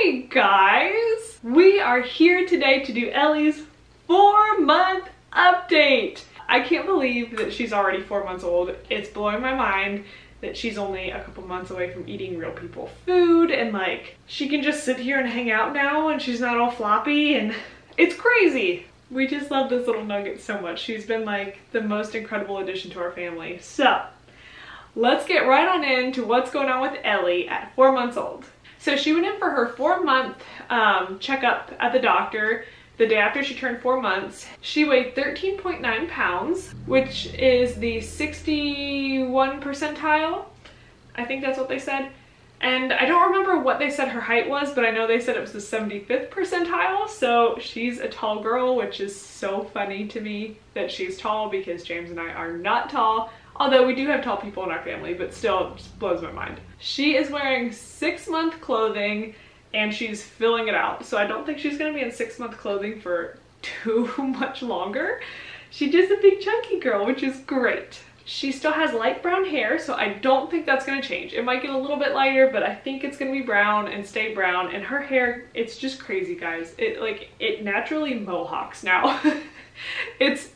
Hey guys! We are here today to do Ellie's 4-month update. I can't believe that she's already 4 months old. It's blowing my mind that she's only a couple months away from eating real people food, and like she can just sit here and hang out now and she's not all floppy, and it's crazy. We just love this little nugget so much. She's been like the most incredible addition to our family. So let's get right on into what's going on with Ellie at 4 months old. So she went in for her 4-month checkup at the doctor the day after she turned 4 months. She weighed 13.9 pounds, which is the 61 percentile. I think that's what they said. And I don't remember what they said her height was, but I know they said it was the 75th percentile. So she's a tall girl, which is so funny to me that she's tall because James and I are not tall. Although we do have tall people in our family, but still it just blows my mind. She is wearing 6-month clothing and she's filling it out. So I don't think she's gonna be in 6-month clothing for too much longer. She's just a big chunky girl, which is great. She still has light brown hair, so I don't think that's gonna change. It might get a little bit lighter, but I think it's gonna be brown and stay brown. And her hair, it's just crazy, guys. It naturally mohawks now. It's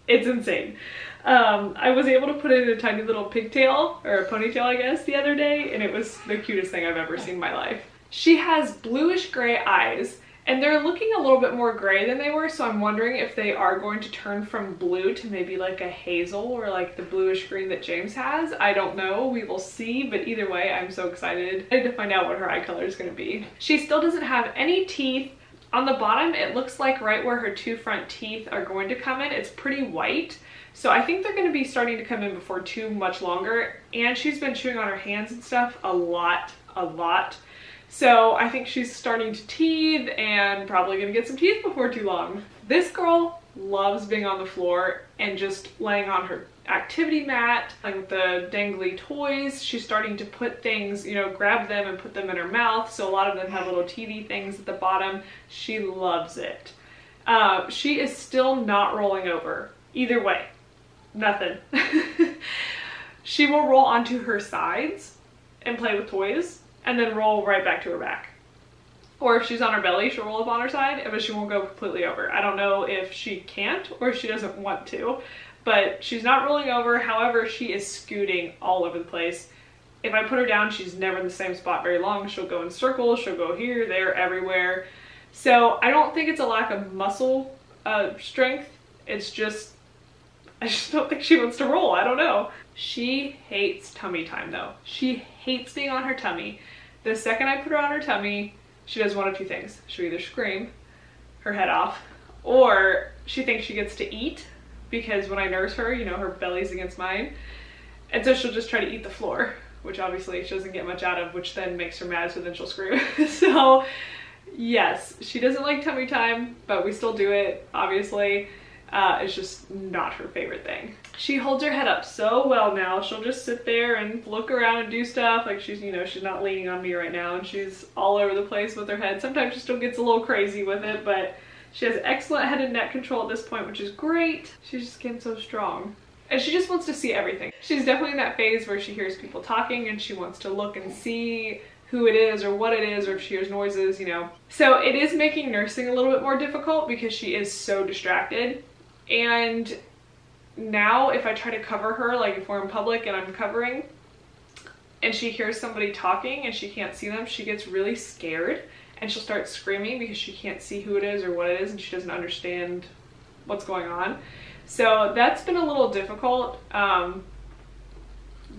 insane. I was able to put it in a tiny little pigtail, or a ponytail I guess, the other day, and it was the cutest thing I've ever seen in my life. She has bluish gray eyes, and they're looking a little bit more gray than they were, so I'm wondering if they are going to turn from blue to maybe like a hazel or like the bluish green that James has. I don't know, we will see, but either way I'm so excited to find out what her eye color is going to be. She still doesn't have any teeth. On the bottom it looks like right where her 2 front teeth are going to come in, it's pretty white. So I think they're going to be starting to come in before too much longer, and she's been chewing on her hands and stuff a lot. So I think she's starting to teeth and probably going to get some teeth before too long. This girl loves being on the floor and just laying on her activity mat, like with the dangly toys. She's starting to put things, you know, grab them and put them in her mouth. So a lot of them have little teethy things at the bottom. She loves it. She is still not rolling over either way. Nothing. She will roll onto her sides and play with toys and then roll right back to her back. Or if she's on her belly, she'll roll up on her side, but she won't go completely over. I don't know if she can't or if she doesn't want to, but she's not rolling over. However, she is scooting all over the place. If I put her down, she's never in the same spot very long. She'll go in circles, she'll go here, there, everywhere. So I don't think it's a lack of muscle strength. It's just, I just don't think she wants to roll. I don't know. She hates tummy time though. She hates being on her tummy. The second I put her on her tummy, she does one of two things. She'll either scream her head off, or she thinks she gets to eat because when I nurse her, you know, her belly's against mine. And so she'll just try to eat the floor, which obviously she doesn't get much out of, which then makes her mad, so then she'll scream. So yes, she doesn't like tummy time, but we still do it, obviously. It's just not her favorite thing. She holds her head up so well now. She'll just sit there and look around and do stuff. Like she's, you know, she's not leaning on me right now, and she's all over the place with her head. Sometimes she still gets a little crazy with it, but she has excellent head and neck control at this point, which is great. She's just getting so strong. And she just wants to see everything. She's definitely in that phase where she hears people talking and she wants to look and see who it is or what it is, or if she hears noises, you know. So it is making nursing a little bit more difficult because she is so distracted. And now if I try to cover her, like if we're in public and I'm covering and she hears somebody talking and she can't see them, she gets really scared and she'll start screaming because she can't see who it is or what it is, and she doesn't understand what's going on. So that's been a little difficult,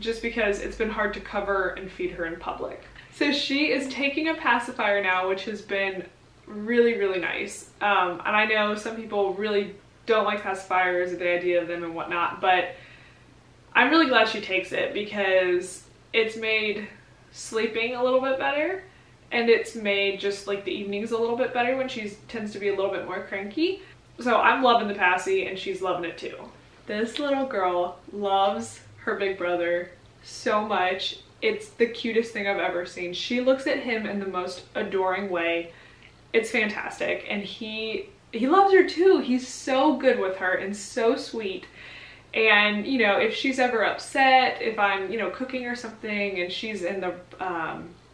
just because it's been hard to cover and feed her in public. So she is taking a pacifier now, which has been really, really nice. And I know some people really don't like pacifiers, the idea of them and whatnot, but I'm really glad she takes it because it's made sleeping a little bit better, and it's made just like the evenings a little bit better when she tends to be a little bit more cranky. So I'm loving the passy and she's loving it too. This little girl loves her big brother so much. It's the cutest thing I've ever seen. She looks at him in the most adoring way. It's fantastic, and he loves her too. He's so good with her and so sweet. And you know, if she's ever upset, if I'm, you know, cooking or something and she's in the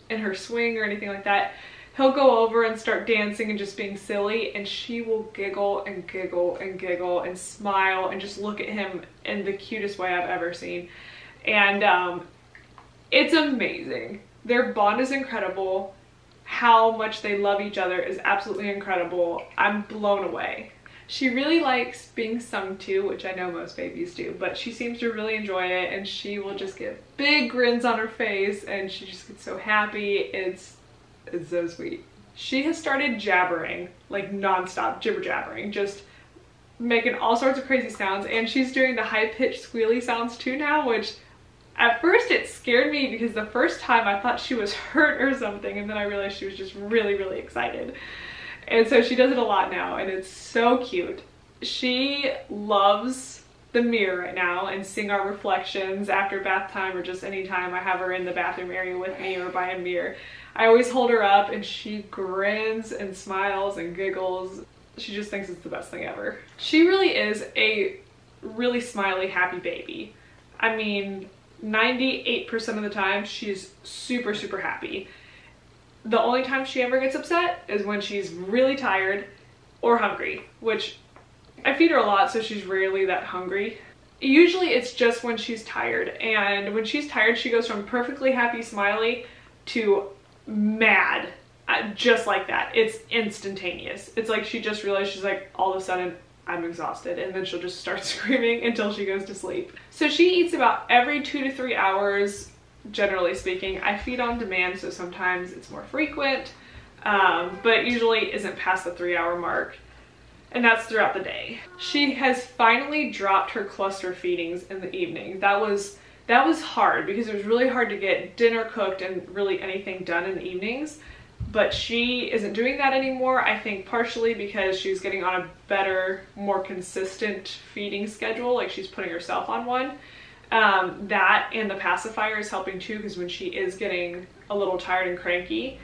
in her swing or anything like that, he'll go over and start dancing and just being silly, and she will giggle and giggle and giggle and smile and just look at him in the cutest way I've ever seen. And it's amazing. Their bond is incredible. How much they love each other is absolutely incredible. I'm blown away. She really likes being sung to, which I know most babies do, but she seems to really enjoy it, and she will just get big grins on her face and she just gets so happy. It's so sweet. She has started jabbering, like nonstop jibber jabbering, just making all sorts of crazy sounds, and she's doing the high-pitched squealy sounds too now, which at first it scared me because the first time I thought she was hurt or something, and then I realized she was just really, really excited. And so she does it a lot now, and it's so cute. She loves the mirror right now and seeing our reflections after bath time, or just anytime I have her in the bathroom area with me or by a mirror. I always hold her up and she grins and smiles and giggles. She just thinks it's the best thing ever. She really is a really smiley, happy baby. I mean, 98% of the time she's super, super happy. The only time she ever gets upset is when she's really tired or hungry, which I feed her a lot, so she's rarely that hungry. Usually it's just when she's tired, and when she's tired she goes from perfectly happy smiley to mad, just like that. It's instantaneous. It's like she just realized, she's like, all of a sudden I'm exhausted, and then she'll just start screaming until she goes to sleep. So she eats about every 2 to 3 hours. Generally speaking, I feed on demand, so sometimes it's more frequent, but usually isn't past the 3-hour mark, and that's throughout the day. She has finally dropped her cluster feedings in the evening. That was hard because it was really hard to get dinner cooked and really anything done in the evenings, but she isn't doing that anymore. I think partially because she's getting on a better, more consistent feeding schedule, like she's putting herself on one. That and the pacifier is helping too, because when she is getting a little tired and cranky,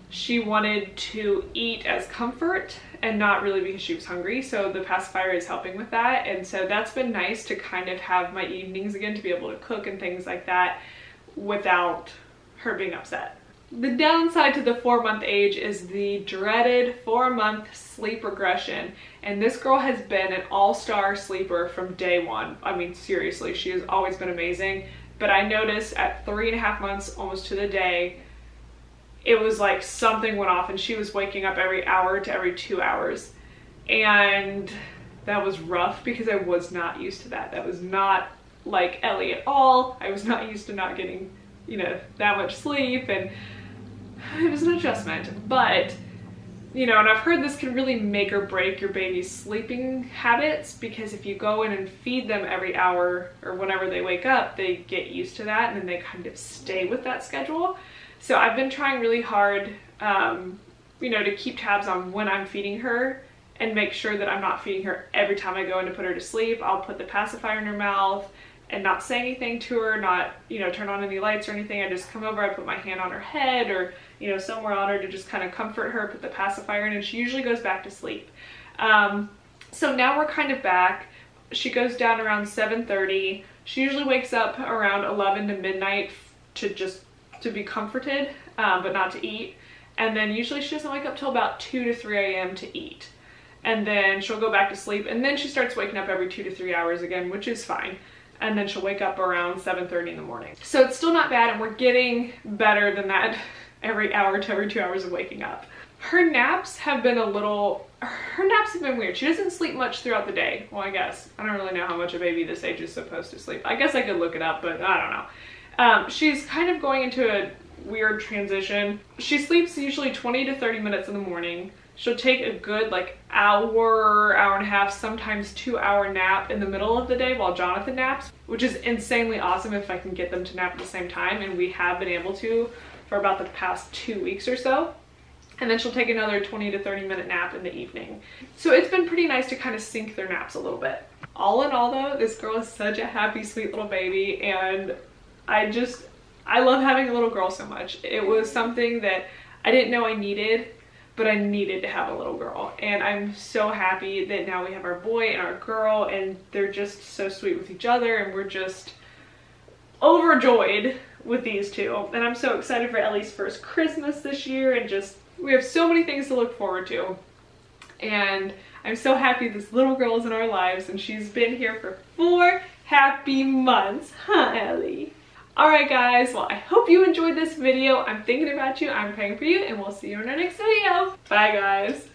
she wanted to eat as comfort and not really because she was hungry, so the pacifier is helping with that. And so that's been nice to kind of have my evenings again to be able to cook and things like that without her being upset. The downside to the 4-month age is the dreaded 4-month sleep regression, and this girl has been an all-star sleeper from day one. I mean, seriously, she has always been amazing, but I noticed at 3.5 months, almost to the day, it was like something went off and she was waking up every hour to every 2 hours, and that was rough because I was not used to that. That was not like Ellie at all. I was not used to not getting, you know, that much sleep, and it was an adjustment. But you know, and I've heard this can really make or break your baby's sleeping habits, because if you go in and feed them every hour or whenever they wake up, they get used to that and then they kind of stay with that schedule. So I've been trying really hard, you know, to keep tabs on when I'm feeding her and make sure that I'm not feeding her every time I go in to put her to sleep. I'll put the pacifier in her mouth and not say anything to her, not, you know, turn on any lights or anything. I just come over, I put my hand on her head or, you know, somewhere on her to just kind of comfort her, put the pacifier in, and she usually goes back to sleep. So now we're kind of back. She goes down around 7:30. She usually wakes up around 11 to midnight to be comforted, but not to eat. And then usually she doesn't wake up till about 2 to 3 a.m. to eat. And then she'll go back to sleep, and then she starts waking up every 2 to 3 hours again, which is fine. And then she'll wake up around 7:30 in the morning. So it's still not bad, and we're getting better than that every hour to every 2 hours of waking up. Her naps have been weird. She doesn't sleep much throughout the day. Well, I guess. I don't really know how much a baby this age is supposed to sleep. I guess I could look it up, but I don't know. She's kind of going into a weird transition. She sleeps usually 20 to 30 minutes in the morning. She'll take a good like hour and a half, sometimes 2-hour nap in the middle of the day while Jonathan naps, which is insanely awesome if I can get them to nap at the same time, and we have been able to for about the past 2 weeks or so. And then she'll take another 20 to 30 minute nap in the evening. So it's been pretty nice to kind of sync their naps a little bit. All in all though, this girl is such a happy, sweet little baby, and I love having a little girl so much. It was something that I didn't know I needed, but I needed to have a little girl. And I'm so happy that now we have our boy and our girl, and they're just so sweet with each other, and we're just overjoyed with these two. And I'm so excited for Ellie's first Christmas this year, and just We have so many things to look forward to. And I'm so happy this little girl is in our lives, and she's been here for 4 happy months. Huh, Ellie? Alright guys, well I hope you enjoyed this video. I'm thinking about you, I'm praying for you, and we'll see you in our next video. Bye guys.